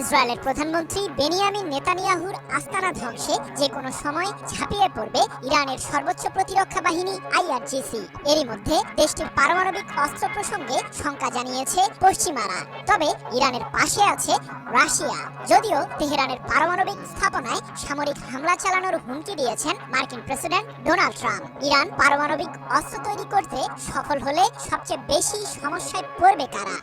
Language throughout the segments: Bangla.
ইসরায়েলের প্রধানমন্ত্রী বেনিয়ামিন নেতানিয়াহুর আস্তানা ধ্বংসে যে কোনো সময় ঝাঁপিয়ে পড়বে ইরানের সর্বোচ্চ প্রতিরক্ষা বাহিনী আইআরজিসি। এরই মধ্যে দেশটির পারমাণবিক অস্ত্র প্রসঙ্গে শঙ্কা জানিয়েছে পশ্চিমারা। তবে ইরানের পাশে আছে রাশিয়া। যদিও তেহরানের পারমাণবিক স্থাপনায় সামরিক হামলা চালানোর হুমকি দিয়েছেন মার্কিন প্রেসিডেন্ট ডোনাল্ড ট্রাম্প। ইরান পারমাণবিক অস্ত্র তৈরি করতে সফল হলে সবচেয়ে বেশি সমস্যায় পড়বে কারা?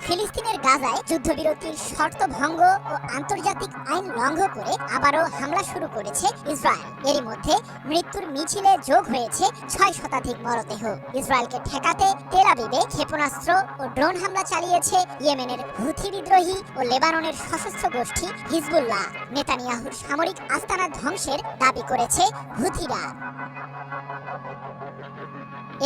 ফিলিস্তিনের গাজায় যুদ্ধবিরতির শর্ত ভঙ্গ ও আন্তর্জাতিক আইন লঙ্ঘন করে আবারও হামলা শুরু করেছে ইসরায়েল। এরই মধ্যে মৃত্যুর মিছিলে যোগ হয়েছে 6 শতাধিক মরদেহ। ইসরায়েলকে ঠেকাতে তেল আবিবে ক্ষেপণাস্ত্র ও ড্রোন হামলা চালিয়েছে ইয়েমেনের হুথি বিদ্রোহী ও লেবাননের সশস্ত্র গোষ্ঠী হিজবুল্লাহ। নেতানিয়াহুর সামরিক আস্তানা ধ্বংসের দাবি করেছে হুথিরা।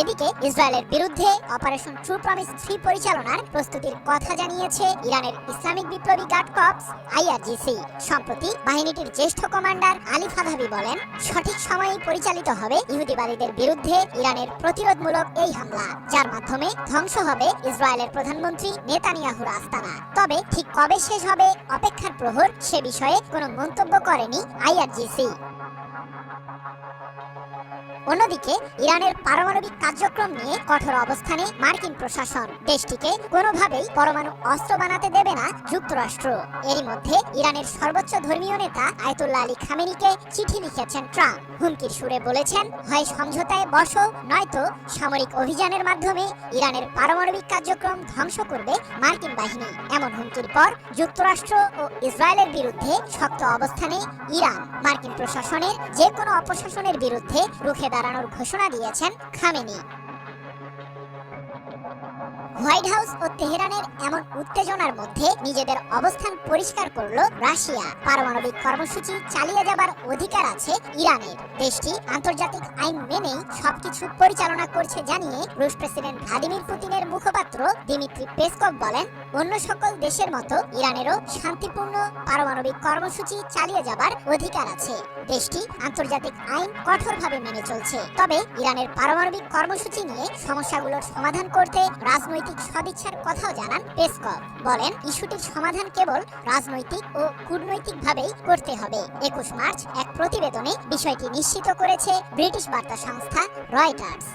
এদিকে ইসরায়েলের বিরুদ্ধে অপারেশন ট্রু প্রমিস 3 পরিচালনার প্রস্তুতির কথা জানিয়েছে ইরানের ইসলামিক বিপ্লবী গার্ড কর্পস আইআরজিসি। সম্প্রতি বাহিনীটির জ্যেষ্ঠ কমান্ডার আলী ফাধাবি বলেন, সঠিক সময়ে পরিচালিত হবে ইহুদিবাদীদের বিরুদ্ধে ইরানের প্রতিরোধমূলক এই হামলা, যার মাধ্যমে ধ্বংস হবে ইসরায়েলের প্রধানমন্ত্রী নেতানিয়াহুর আস্তানা। তবে ঠিক কবে শেষ হবে অপেক্ষার প্রহর, সে বিষয়ে কোনো মন্তব্য করেনি আইআরজিসি। অন্যদিকে ইরানের পারমাণবিক কার্যক্রম নিয়ে কঠোর অবস্থানে মার্কিন প্রশাসন। দেশটিকে কোনোভাবেই পরমাণু অস্ত্র বানাতে দেবে না যুক্তরাষ্ট্র। এরই মধ্যে ইরানের সর্বোচ্চ ধর্মীয় নেতা আয়াতুল্লাহ আলী খামেনিকে চিঠি লিখেছেন ট্রাম্প। হুমকির সুরে বলেছেন, হয় সমঝোতায় বসো, নয়তো সামরিক অভিযানের মাধ্যমে ইরানের পারমাণবিক কার্যক্রম ধ্বংস করবে মার্কিন বাহিনী। এমন হুমকির পর যুক্তরাষ্ট্র ও ইসরায়েলের বিরুদ্ধে শক্ত অবস্থানে ইরান। মার্কিন প্রশাসনের যে কোনো অপশাসনের বিরুদ্ধে রুখে দাঁড়ানোর ঘোষণা দিয়েছেন খামেনি। হোয়াইট হাউস ও তেহরানের এমন উত্তেজনার মধ্যে নিজেদের অবস্থান পরিষ্কার করল রাশিয়া। পারমাণবিক কর্মসূচি চালিয়ে যাবার অধিকার আছে ইরানের। দেশটি আন্তর্জাতিক আইন মেনেই সবকিছু পরিচালনা করছে জানিয়ে রুশ প্রেসিডেন্ট ভ্লাদিমির পুতিনের মুখপাত্র দিমিত্রি পেসকভ বলেন, অন্য সকল দেশের মতো ইরানেরও শান্তিপূর্ণ পারমাণবিক কর্মসূচি চালিয়ে যাবার অধিকার আছে। দেশটি আন্তর্জাতিক আইন কঠোরভাবে মেনে চলছে। তবে ইরানের পারমাণবিক কর্মসূচি নিয়ে সমস্যাগুলোর সমাধান করতে রাজনৈতিক সদিচ্ছার কথাও জানান পেসকভ। বলেন, ইস্যুটির সমাধান কেবল রাজনৈতিক ও কূটনৈতিকভাবেই করতে হবে। 21 মার্চ এক প্রতিবেদনে বিষয়টি নিশ্চিত করেছে ব্রিটিশ বার্তা সংস্থা রয়টার্স।